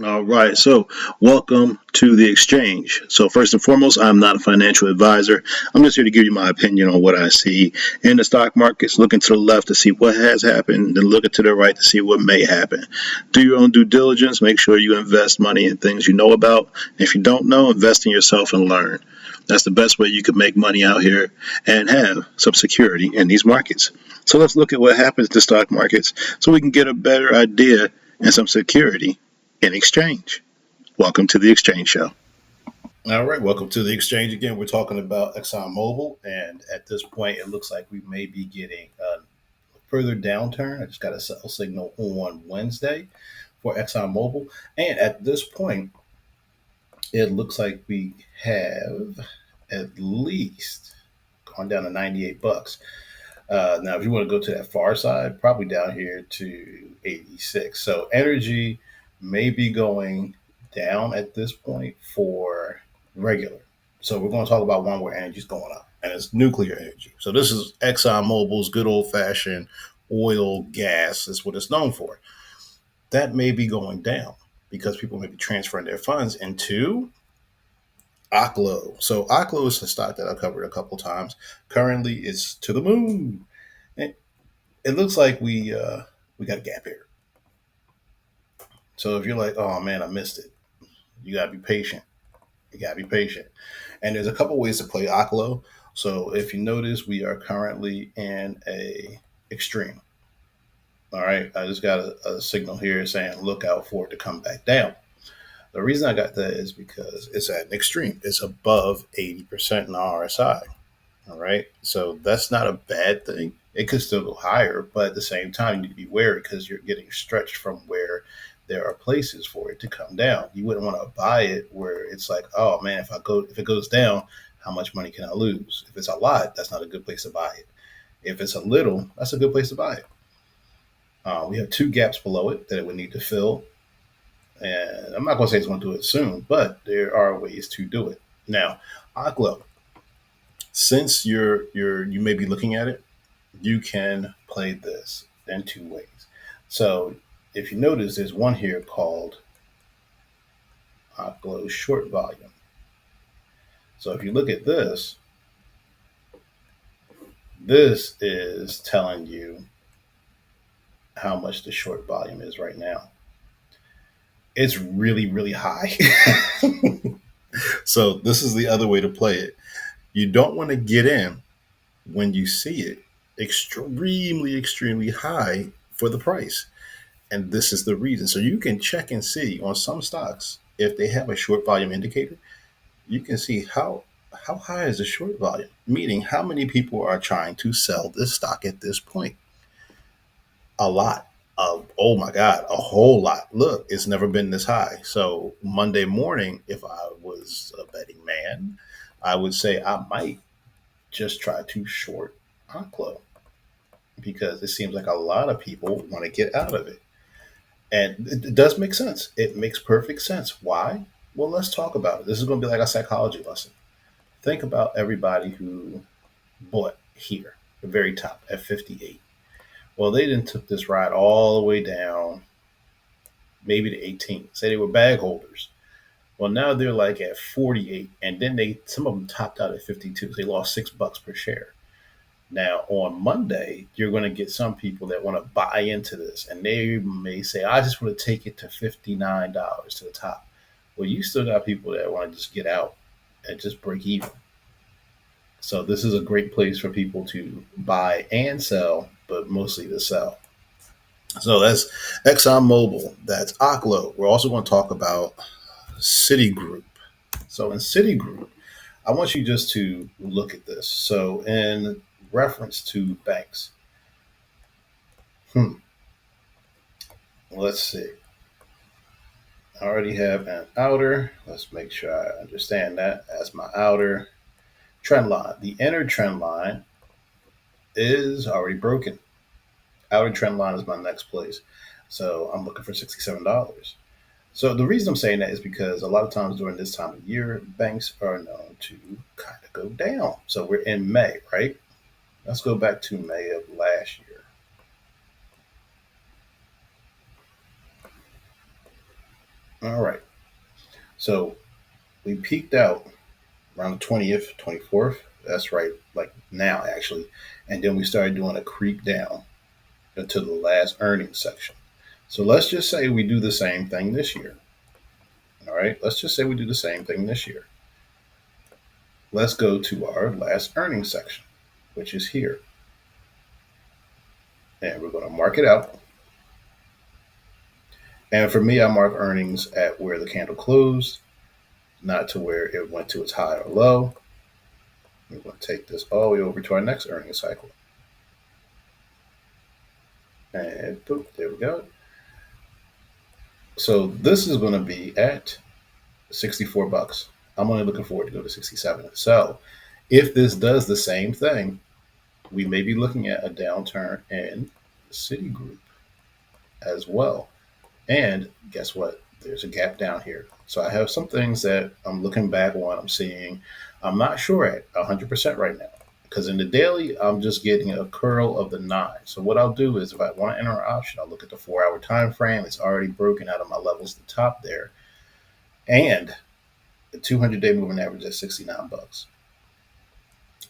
All right, so welcome to the exchange. So, first and foremost, I'm not a financial advisor. I'm just here to give you my opinion on what I see in the stock markets. Looking to the left to see what has happened, then looking to the right to see what may happen. Do your own due diligence. Make sure you invest money in things you know about. If you don't know, invest in yourself and learn. That's the best way you can make money out here and have some security in these markets. So, let's look at what happens to stock markets so we can get a better idea and some security in exchange. Welcome to the Exchange Show. All right, welcome to the exchange again. We're talking about ExxonMobil, and at this point, it looks like we may be getting a further downturn. I just got a sell signal on Wednesday for ExxonMobil, and at this point, it looks like we have at least gone down to 98 bucks. Now, if you want to go to that far side, probably down here to 86. So, energy may be going down at this point for regular. So, we're going to talk about one where energy is going up, and it's nuclear energy. So, this is ExxonMobil's good old fashioned oil, gas, is what it's known for. That may be going down because people may be transferring their funds into Oklo. So, Oklo is a stock that I've covered a couple times. Currently, it's to the moon. It looks like we got a gap here. So if you're like, oh man, I missed it, you gotta be patient. You gotta be patient. And there's a couple ways to play Aklo. So if you notice, we are currently in a extreme. All right, I just got a signal here saying look out for it to come back down. The reason I got that is because it's at an extreme. It's above 80% in the RSI. All right. So that's not a bad thing. It could still go higher, but at the same time, you need to be wary because you're getting stretched from where there are places for it to come down. You wouldn't want to buy it where it's like, oh man, if it goes down, how much money can I lose? If it's a lot, that's not a good place to buy it. If it's a little, that's a good place to buy it. We have two gaps below it that it would need to fill, and I'm not going to say it's going to do it soon, but there are ways to do it. Now, Aglo, since you may be looking at it, you can play this in two ways. So if you notice, there's one here called Glow Short Volume. So if you look at this, this is telling you how much the short volume is right now. It's really, really high. So this is the other way to play it. You don't want to get in when you see it extremely, extremely high for the price. And this is the reason. So you can check and see on some stocks if they have a short volume indicator. You can see how high is the short volume, meaning how many people are trying to sell this stock at this point. A lot. Oh my God, a whole lot. Look, it's never been this high. So Monday morning, if I was a betting man, I would say I might just try to short Oklo because it seems like a lot of people want to get out of it. And it does make sense. It makes perfect sense. Why? Well, let's talk about it. This is going to be like a psychology lesson. Think about everybody who bought here, the very top at 58. Well, they then took this ride all the way down, maybe to 18. Say they were bag holders. Well, now they're like at 48, and then some of them topped out at 52. So they lost $6 per share. Now, on Monday, you're going to get some people that want to buy into this, and they may say, I just want to take it to $59 to the top. Well, you still got people that want to just get out and just break even. So, this is a great place for people to buy and sell, but mostly to sell. So, that's ExxonMobil, that's Oklo. We're also going to talk about Citigroup. So, in Citigroup, I want you just to look at this. So, in reference to banks, hmm, let's see. I already have an outer. Let's make sure I understand that as my outer trend line. The inner trend line is already broken. Outer trend line is my next place. So I'm looking for $67. So the reason I'm saying that is because a lot of times during this time of year, banks are known to kind of go down. So we're in May, right? Let's go back to May of last year. All right. So we peaked out around the 20th, 24th. That's right, like now actually. And then we started doing a creep down into the last earnings section. So let's just say we do the same thing this year. All right. Let's just say we do the same thing this year. Let's go to our last earnings section, which is here. And we're going to mark it out. And for me, I mark earnings at where the candle closed, not to where it went to its high or low. We're going to take this all the way over to our next earnings cycle. And boom, there we go. So this is going to be at 64 bucks. I'm only looking forward to go to 67. So if this does the same thing, we may be looking at a downturn in Citigroup as well. And guess what? There's a gap down here. So I have some things that I'm looking back on, I'm seeing. I'm not sure at 100% right now because in the daily, I'm just getting a curl of the 9. So what I'll do is if I want to enter an option, I'll look at the 4-hour time frame. It's already broken out of my levels at the top there. And the 200-day moving average at 69 bucks.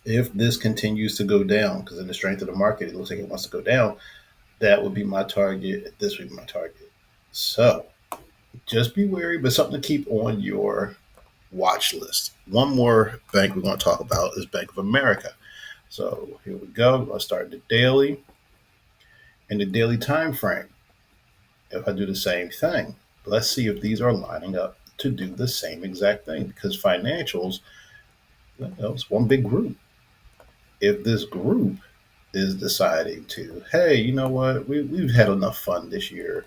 If this continues to go down, because in the strength of the market, it looks like it wants to go down, that would be my target. This would be my target. So just be wary, but something to keep on your watch list. One more bank we're going to talk about is Bank of America. So here we go. I'll start the daily. In the daily time frame, if I do the same thing, let's see if these are lining up to do the same exact thing because financials, it's one big group. If this group is deciding to, hey, you know what, we've had enough fun this year,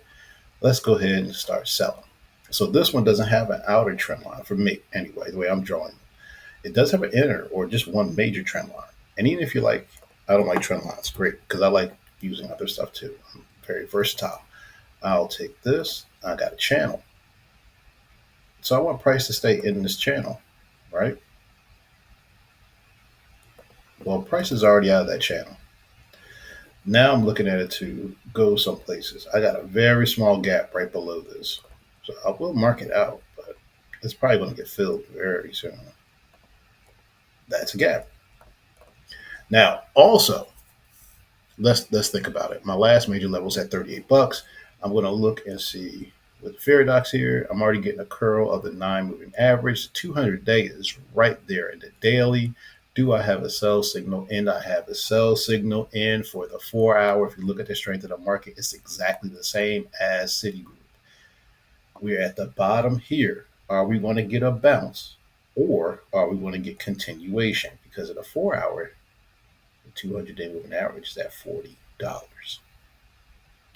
let's go ahead and start selling. So this one doesn't have an outer trend line for me, anyway, the way I'm drawing it. It does have an inner or just one major trend line. And even if you like, I don't like trend lines, great, because I like using other stuff too. I'm very versatile. I'll take this. I got a channel. So I want price to stay in this channel, right? Well, price is already out of that channel. Now I'm looking at it to go some places. I got a very small gap right below this. So I will mark it out, but it's probably going to get filled very soon. That's a gap. Now, also, let's think about it. My last major level is at 38 bucks. I'm going to look and see with Faradox here. I'm already getting a curl of the 9 moving average. The 200 day is right there in the daily. Do I have a sell signal in? I have a sell signal in for the 4-hour. If you look at the strength of the market, it's exactly the same as Citigroup. We're at the bottom here. Are we going to get a bounce or are we going to get continuation? Because of the 4-hour, the 200-day moving average is at $40.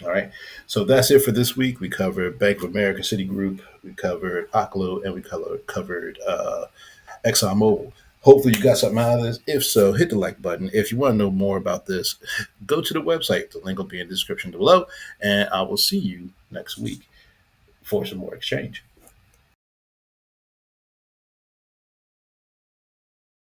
All right. So that's it for this week. We covered Bank of America, Citigroup, we covered Oklo, and we covered ExxonMobil. Hopefully you got something out of this. If so, hit the like button. If you want to know more about this, go to the website. The link will be in the description below. And I will see you next week for some more exchange.